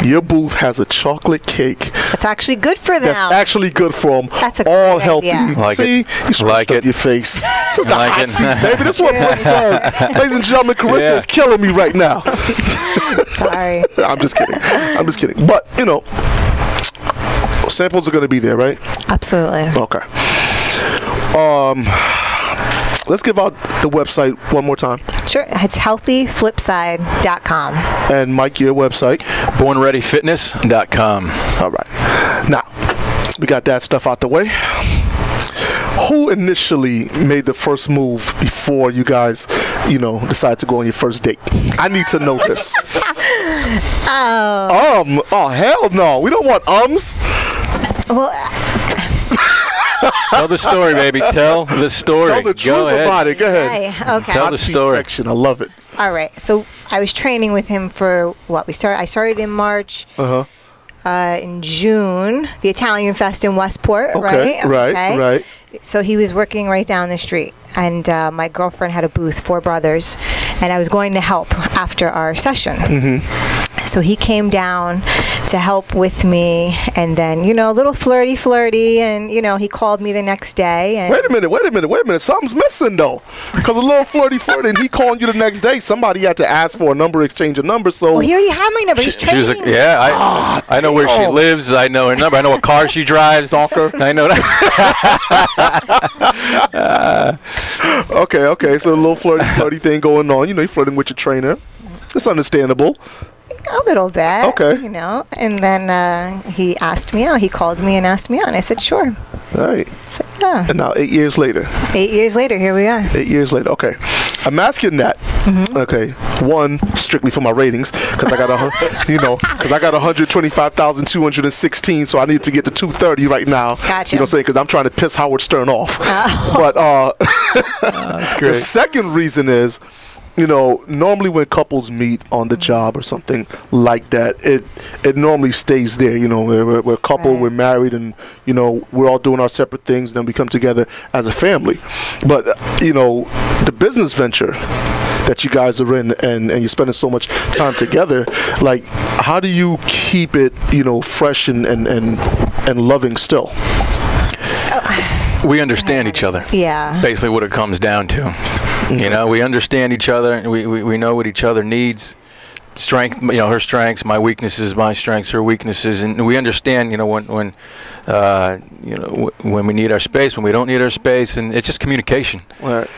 Your booth has a chocolate cake. That's actually good for them. That's actually good for them. That's a all great healthy. idea. Like See, it. you scratched up your face. This is the like hot it. seat, baby. This is what Brooks does. Ladies and gentlemen, Carissa is killing me right now. Sorry. I'm just kidding. But samples are going to be there, right? Absolutely. Okay. Let's give out the website one more time. Sure. It's healthyflipside.com. And Mike, your website? BornReadyFitness.com. All right. Now, we got that stuff out the way. Who initially made the first move before you guys, decided to go on your first date? I need to know this. Oh, hell no. We don't want ums. Well, Tell the story, baby. Tell the story. Tell the truth about it. Go ahead. okay. Tell the story. Section. I love it. All right. So I was training with him for what? I started in March. In June, the Italian Fest in Westport, right? Right. So he was working right down the street, and my girlfriend had a booth, 4 brothers, and I was going to help after our session. So he came down to help with me, and then, a little flirty, and, he called me the next day. And Wait a minute. Something's missing, though. Because a little flirty, and he calling you the next day. Somebody had to ask for a number, exchange a number, so... Well, he already had my number. He's training. She was like, I know where she lives. I know her number. I know what car she drives. Stalker. I know that. Okay. So a little flirty thing going on. You're flirting with your trainer. It's understandable. A little bit. Okay. And then he asked me out. He called me and asked me out, and I said, sure. All right. So, yeah. And now 8 years later. 8 years later, here we are. 8 years later. Okay. I'm asking that. Okay. One, strictly for my ratings, because I got because I got 125,216, so I need to get to 230 right now. Gotcha. You know what I'm saying? Because I'm trying to piss Howard Stern off. But that's great. The second reason is, normally when couples meet on the job or something like that, it normally stays there. We're a couple, Right. we're married, and we're all doing our separate things, and then we come together as a family. But the business venture that you guys are in, and you're spending so much time together, like, how do you keep it fresh and loving still? We understand each other. Yeah. Basically what it comes down to. We understand each other. We know what each other needs. Strength, her strengths, my weaknesses, my strengths, her weaknesses, and we understand, when we need our space, when we don't need our space, and it's just communication. Right.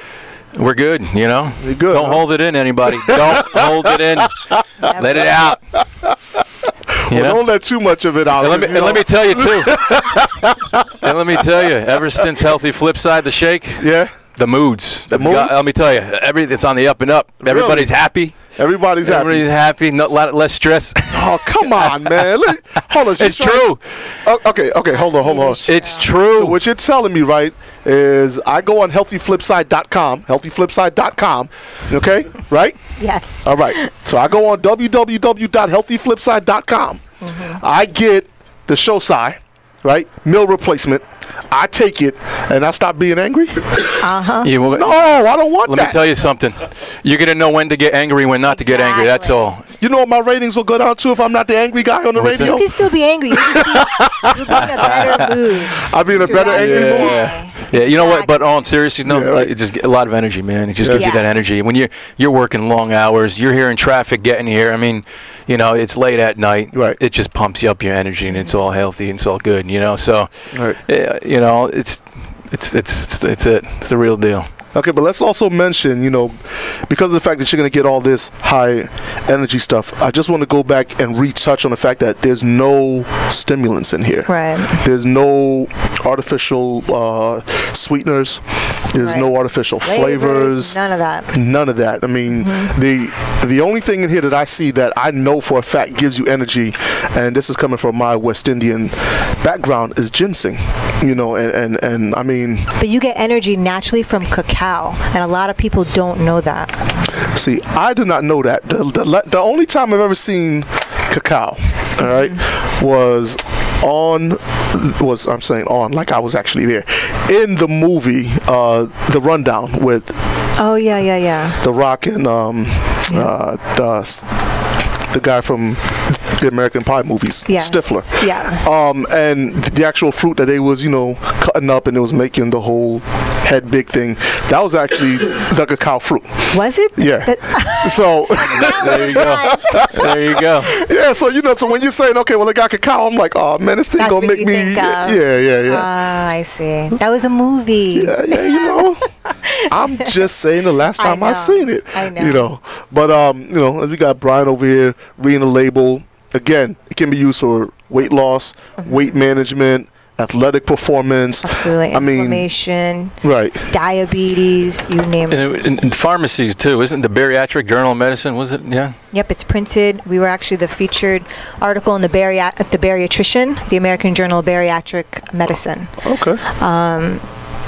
We're good, You're good. Don't hold it in, anybody. Don't hold it in. Let it out. Don't let too much of it out. And let me tell you too. And let me tell you, ever since Healthy Flipside, the shake. Yeah. The moods. The moods? Let me tell you, it's on the up and up. Really? Everybody's happy. Everybody's happy. No, less stress. Oh, come on, man. Hold on. It's true. Okay. Hold on. It's true. So what you're telling me, right, is I go on healthyflipside.com, okay, right? Yes. All right. So I go on www.healthyflipside.com. I get the Xocia, right, meal replacement. I take it, and I stop being angry? No, I don't want that. Let me tell you something. You're going to know when to get angry, when not to get angry. That's all. You know what my ratings will go down to if I'm not the angry guy on the radio? You can still be angry. You'll be in a better mood. I'll be in a better angry mood? Yeah, you know what? But all in seriousness, it just a lot of energy, man. It just gives you that energy. When you're working long hours, you're here in traffic getting here. I mean, it's late at night. Right. It just pumps you up your energy, and it's all healthy and it's all good. So, right. it's the real deal. Okay, but let's also mention, because of the fact that you're going to get all this high energy stuff, I just want to go back and retouch on the fact that there's no stimulants in here. Right. There's no artificial sweeteners. There's no artificial flavors. None of that. None of that. I mean, the only thing in here that I see that I know for a fact gives you energy, and this is coming from my West Indian background, is ginseng. And I mean. But you get energy naturally from cacao, and a lot of people don't know that. See, I did not know that. The only time I've ever seen cacao, all right, I'm saying on, like I was actually there, in the movie, The Rundown with The Rock and the guy from the American Pie movies, Stifler. Yeah. And the actual fruit that they was, cutting up and it was making the whole head big thing, that was actually the cacao fruit. Was it? Yeah. So there you go. There you go. Yeah. So so when you're saying, okay, well, I got cacao, I'm like, oh man, this thing That's gonna make me. Yeah. I see. That was a movie. Yeah. I'm just saying the last time I seen it. I know. But we got Brian over here reading the label. Again, it can be used for weight loss, weight management, athletic performance. Absolutely. Inflammation. Right. Diabetes, you name it. In pharmacies, too. Isn't the Bariatric Journal of Medicine, was it? Yeah? Yep, it's printed. We were actually the featured article in the Bariatrician, the American Journal of Bariatric Medicine. Okay.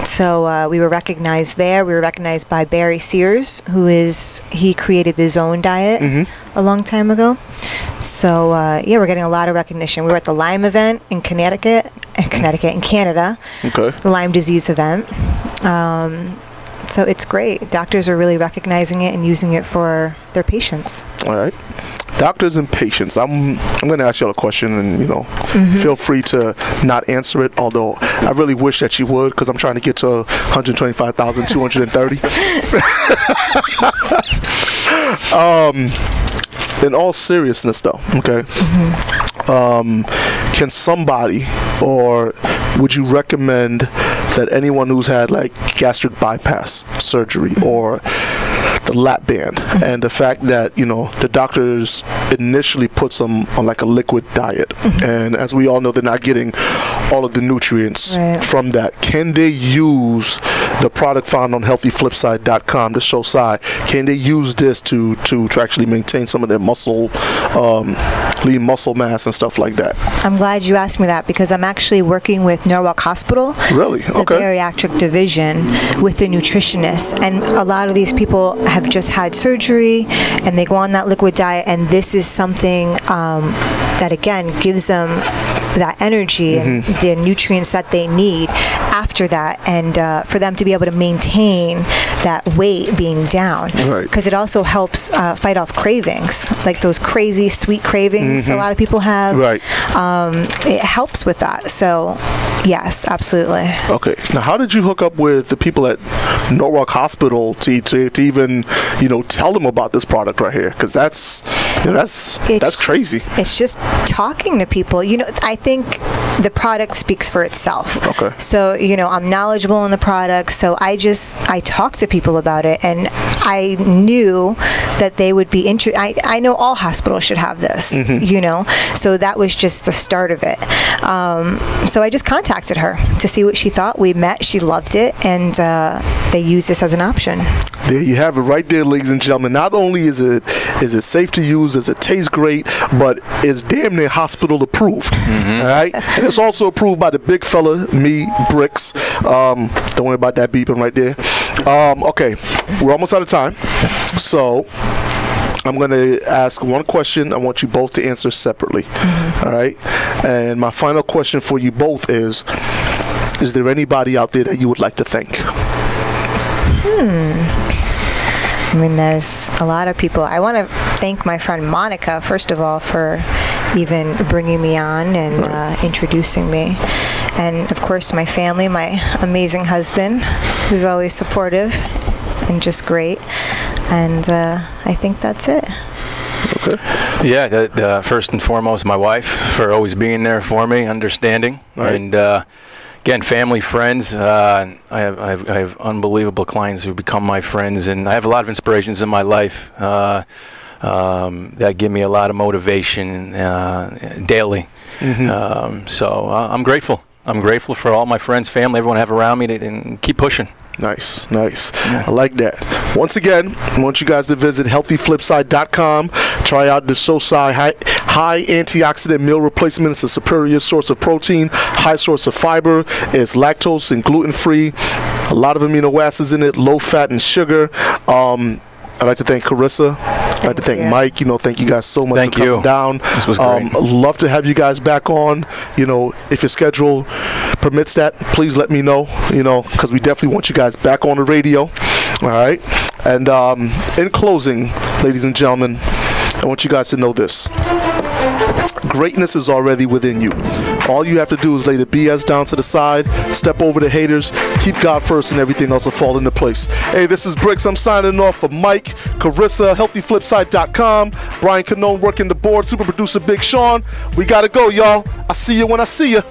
So we were recognized there. We were recognized by Barry Sears, he created the Zone diet a long time ago. So we're getting a lot of recognition. We were at the Lyme event in Canada. Okay. The Lyme disease event. So it's great. Doctors are really recognizing it and using it for their patients. All right. Doctors and patients. I'm going to ask y'all a question, and feel free to not answer it. Although I really wish that you would, because I'm trying to get to 125,230. In all seriousness, though, okay. Can somebody, or would you recommend that anyone who's had like gastric bypass surgery or the lap band, and the fact that the doctors initially puts them on like a liquid diet, and as we all know, they're not getting all of the nutrients from that, can they use the product found on healthyflipside.com, the Xocia? Can they use this to actually maintain some of their muscle, lean muscle mass and stuff like that? I'm glad you asked me that, because I'm actually working with Norwalk Hospital. Really? Okay. The bariatric division with the nutritionist, and a lot of these people have just had surgery and they go on that liquid diet, and this is something that again gives them that energy and the nutrients that they need after that, and for them to be able to maintain that weight being down, because it also helps fight off cravings, like those crazy sweet cravings a lot of people have. It helps with that. So yes, absolutely. Okay, now how did you hook up with the people at Norwalk Hospital to even tell them about this product right here? Because that's crazy. It's just talking to people. I think the product speaks for itself. Okay. So I'm knowledgeable in the product, so I talk to people about it, and I knew that they would be interested. I know all hospitals should have this. So that was just the start of it. So I just contacted her to see what she thought. We met. She loved it, and they use this as an option. There you have it right there, ladies and gentlemen. Not only is it safe to use, does it taste great, but it's damn near hospital approved. All right, and it's also approved by the big fella, me, Bricks. Don't worry about that beeping right there. Okay, we're almost out of time, so I'm going to ask one question. I want you both to answer separately. All right, and my final question for you both is there anybody out there that you would like to thank? I mean, there's a lot of people. I want to thank my friend Monica, first of all, for even bringing me on and introducing me. And, of course, my family, my amazing husband, who's always supportive and just great. And I think that's it. Okay. Yeah, first and foremost, my wife, for always being there for me, understanding, and again, family, friends. I have unbelievable clients who become my friends, and I have a lot of inspirations in my life that give me a lot of motivation daily. So I'm grateful. I'm grateful for all my friends, family, everyone I have around me, and keep pushing. Nice, nice. Yeah. I like that. Once again, I want you guys to visit healthyflipside.com. Try out the Xocia high antioxidant meal replacement. It's a superior source of protein, high source of fiber. It's lactose and gluten-free. A lot of amino acids in it, low fat and sugar. I'd like to thank Carissa. I'd like to thank Mike. Thank you guys so much for coming down. This was great. Love to have you guys back on. If your schedule permits that, please let me know. Because we definitely want you guys back on the radio. All right. And in closing, ladies and gentlemen, I want you guys to know this. Greatness is already within you. All you have to do is lay the BS down to the side, step over the haters, keep God first, and everything else will fall into place. Hey, this is Briggs. I'm signing off for Mike, Carissa, healthyflipside.com, Brian Canone working the board, super producer Big Sean. We got to go, y'all. I see you when I see you.